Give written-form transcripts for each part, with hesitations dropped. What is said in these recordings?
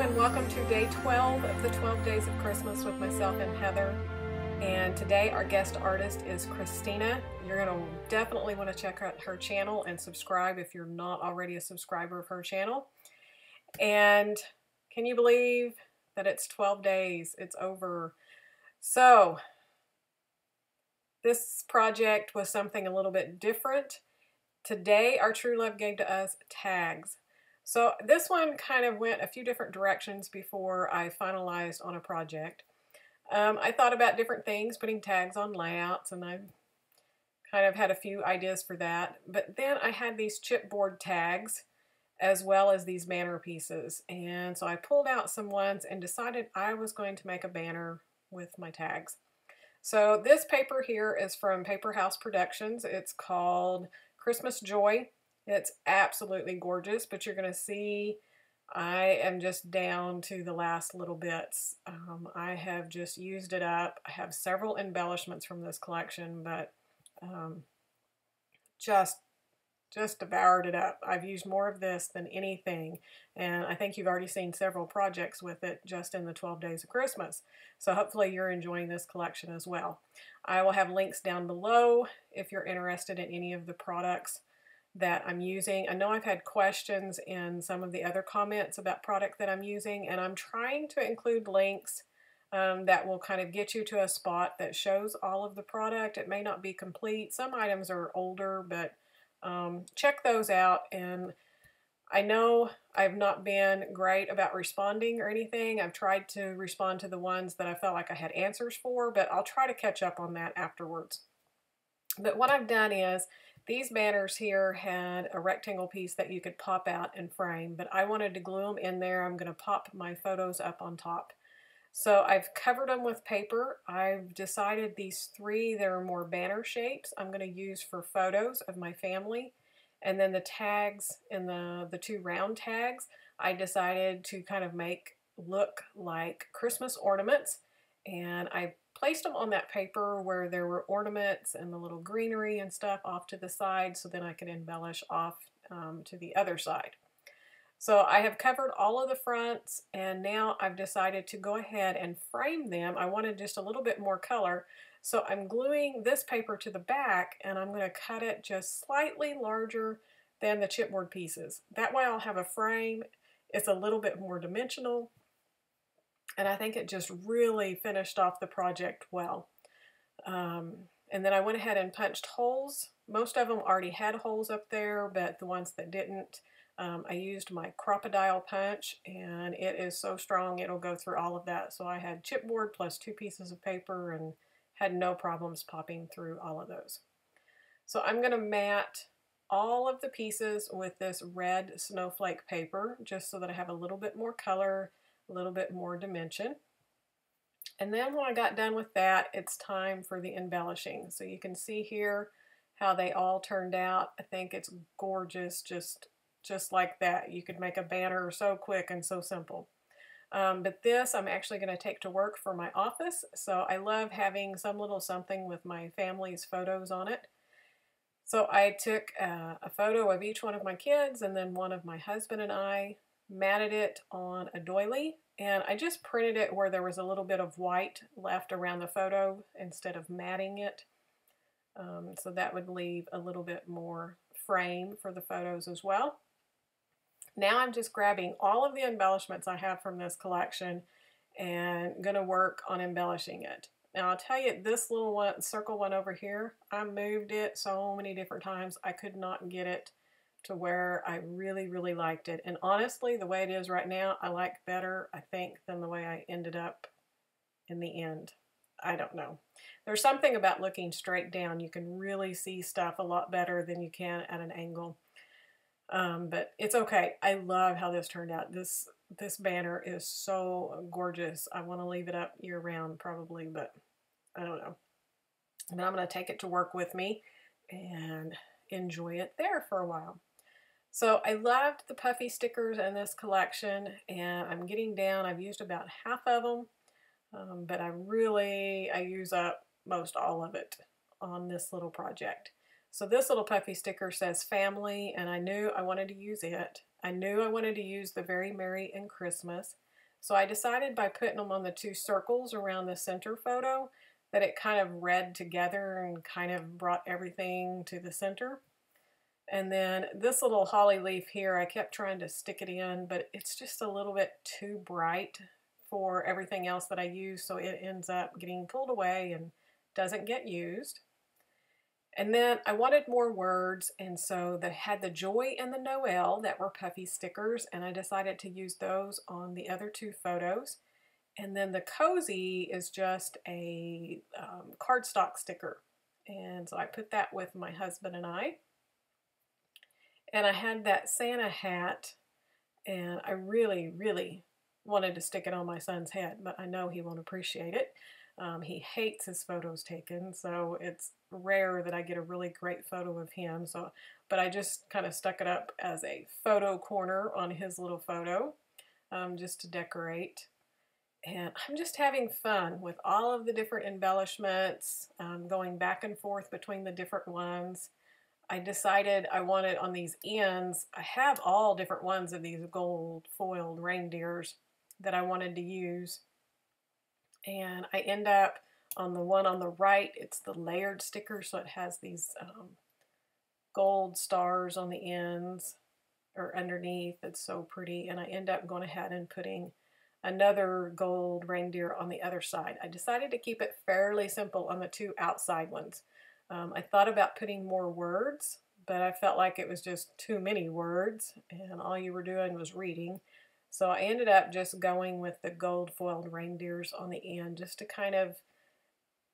and welcome to day 12 of the 12 Days of Christmas with myself and Heather. And today our guest artist is Kristina. You're going to definitely want to check out her channel and subscribe if you're not already a subscriber of her channel. And can you believe that it's 12 days? It's over. So this project was something a little bit different. Today our true love gave to us tags. So this one kind of went a few different directions before I finalized on a project. I thought about different things, putting tags on layouts, and I kind of had a few ideas for that. But then I had these chipboard tags as well as these banner pieces. And so I pulled out some ones and decided I was going to make a banner with my tags. So this paper here is from Paper House Productions. It's called Christmas Joy. It's absolutely gorgeous, but you're going to see I am just down to the last little bits. I have just used it up. I have several embellishments from this collection, but just devoured it up. I've used more of this than anything, and I think you've already seen several projects with it just in the 12 Days of Christmas. So hopefully you're enjoying this collection as well. I will have links down below if you're interested in any of the products that I'm using. I know I've had questions in some of the other comments about product that I'm using, and I'm trying to include links that will kind of get you to a spot that shows all of the product. It may not be complete. Some items are older, but check those out. And I know I've not been great about responding or anything. I've tried to respond to the ones that I felt like I had answers for, but I'll try to catch up on that afterwards. But what I've done is, these banners here had a rectangle piece that you could pop out and frame, but I wanted to glue them in there. I'm going to pop my photos up on top. So I've covered them with paper. I've decided these three, there are more banner shapes, I'm going to use for photos of my family. And then the tags and the two round tags, I decided to kind of make look like Christmas ornaments. And I placed them on that paper where there were ornaments and the little greenery and stuff off to the side, so then I could embellish off to the other side. So I have covered all of the fronts, and now I've decided to go ahead and frame them. I wanted just a little bit more color, so I'm gluing this paper to the back, and I'm going to cut it just slightly larger than the chipboard pieces. That way I'll have a frame. It's a little bit more dimensional, and I think it just really finished off the project well. And then I went ahead and punched holes. Most of them already had holes up there, but the ones that didn't, I used my crocodile punch, and it is so strong it'll go through all of that. So I had chipboard plus 2 pieces of paper and had no problems popping through all of those. So I'm going to mat all of the pieces with this red snowflake paper just so that I have a little bit more color, a little bit more dimension. And then when I got done with that, it's time for the embellishing. So you can see here how they all turned out. I think it's gorgeous, just like that. You could make a banner so quick and so simple. But this I'm actually going to take to work for my office. So I love having some little something with my family's photos on it. So I took a photo of each one of my kids and then one of my husband and I, matted it on a doily, and I just printed it where there was a little bit of white left around the photo instead of matting it. So that would leave a little bit more frame for the photos as well. Now I'm just grabbing all of the embellishments I have from this collection and going to work on embellishing it. Now I'll tell you, this little one, circle one over here, I moved it so many different times. I could not get it to where I really liked it. And honestly, the way it is right now, I like better, I think, than the way I ended up in the end. I don't know. There's something about looking straight down. You can really see stuff a lot better than you can at an angle. But it's okay. I love how this turned out. This banner is so gorgeous. I want to leave it up year round probably, but I don't know. And I'm going to take it to work with me and enjoy it there for a while. So I loved the puffy stickers in this collection, and I'm getting down. I've used about half of them, but I use up most all of it on this little project. So this little puffy sticker says family, and I knew I wanted to use it. I knew I wanted to use the Very Merry and Christmas. So I decided by putting them on the two circles around the center photo that it kind of read together and kind of brought everything to the center. And then this little holly leaf here, I kept trying to stick it in, but it's just a little bit too bright for everything else that I use, so it ends up getting pulled away and doesn't get used. And then I wanted more words, and so they had the Joy and the Noel that were puffy stickers, and I decided to use those on the other two photos. And then the Cozy is just a cardstock sticker, and so I put that with my husband and I. And I had that Santa hat, and I really, really wanted to stick it on my son's head, but I know he won't appreciate it. He hates his photos taken, so it's rare that I get a really great photo of him. But I just kind of stuck it up as a photo corner on his little photo, just to decorate. And I'm just having fun with all of the different embellishments, going back and forth between the different ones. I decided I wanted on these ends, I have all different ones of these gold foiled reindeers that I wanted to use. And I end up on the one on the right, it's the layered sticker, so it has these gold stars on the ends or underneath. It's so pretty. And I end up going ahead and putting another gold reindeer on the other side. I decided to keep it fairly simple on the two outside ones. I thought about putting more words, but I felt like it was just too many words and all you were doing was reading. So I ended up just going with the gold foiled reindeers on the end just to kind of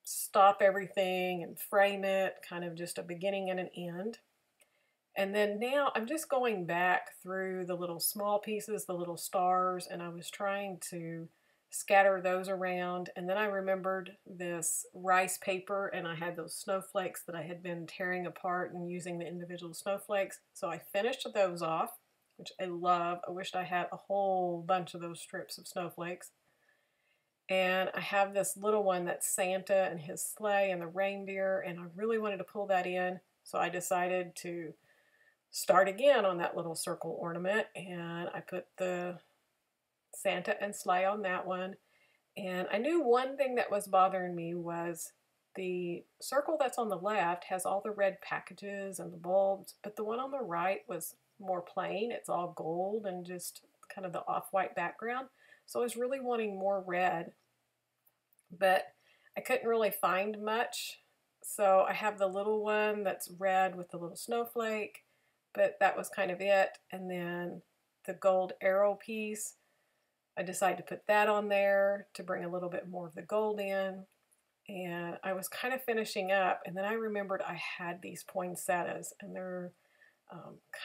stop everything and frame it, kind of just a beginning and an end. And then now I'm just going back through the little small pieces, the little stars, and I was trying to scatter those around. And then I remembered this rice paper, and I had those snowflakes that I had been tearing apart and using the individual snowflakes. So I finished those off, which I love. I wished I had a whole bunch of those strips of snowflakes. And I have this little one that's Santa and his sleigh and the reindeer, and I really wanted to pull that in. So I decided to start again on that little circle ornament, and I put the Santa and sleigh on that one. And I knew one thing that was bothering me was the circle that's on the left has all the red packages and the bulbs, but the one on the right was more plain. It's all gold and just kind of the off-white background. So I was really wanting more red, but I couldn't really find much. So I have the little one that's red with the little snowflake, but that was kind of it. And then the gold arrow piece, I decided to put that on there to bring a little bit more of the gold in. And I was kind of finishing up, and then I remembered I had these poinsettias, and they're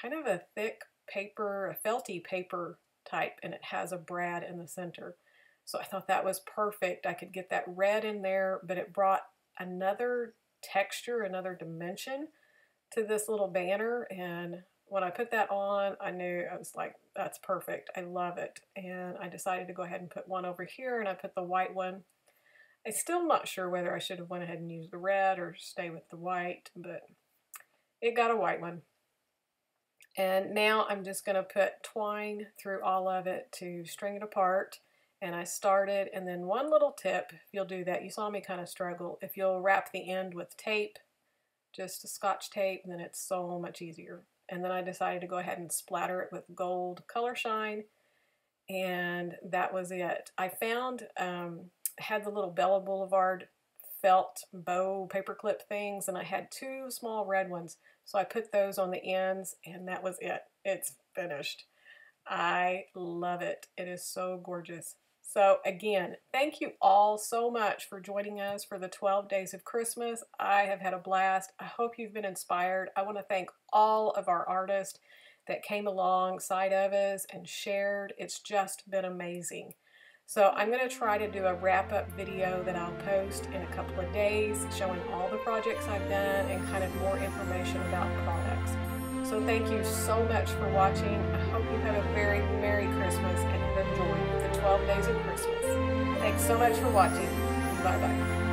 kind of a thick paper, a felty paper type, and it has a brad in the center. So I thought that was perfect. I could get that red in there, but it brought another texture, another dimension to this little banner. And when I put that on, I knew, I was like, that's perfect. I love it. And I decided to go ahead and put one over here, and I put the white one. I'm still not sure whether I should have went ahead and used the red or stay with the white, but it got a white one. And now I'm just going to put twine through all of it to string it apart. And I started, and then one little tip, if you'll do that, you saw me kind of struggle. If you'll wrap the end with tape, just a Scotch tape, then it's so much easier. And then I decided to go ahead and splatter it with gold color shine, and that was it. I found, had the little Bella Boulevard felt bow paperclip things, and I had two small red ones, so I put those on the ends, and that was it. It's finished. I love it. It is so gorgeous. So again, thank you all so much for joining us for the 12 days of Christmas. I have had a blast. I hope you've been inspired. I want to thank all of our artists that came alongside of us and shared. It's just been amazing. So I'm going to try to do a wrap-up video that I'll post in a couple of days showing all the projects I've done and kind of more information about products. So thank you so much for watching. I hope you have a very Merry Christmas and enjoy the 12 days of Christmas. Thanks so much for watching. Bye-bye.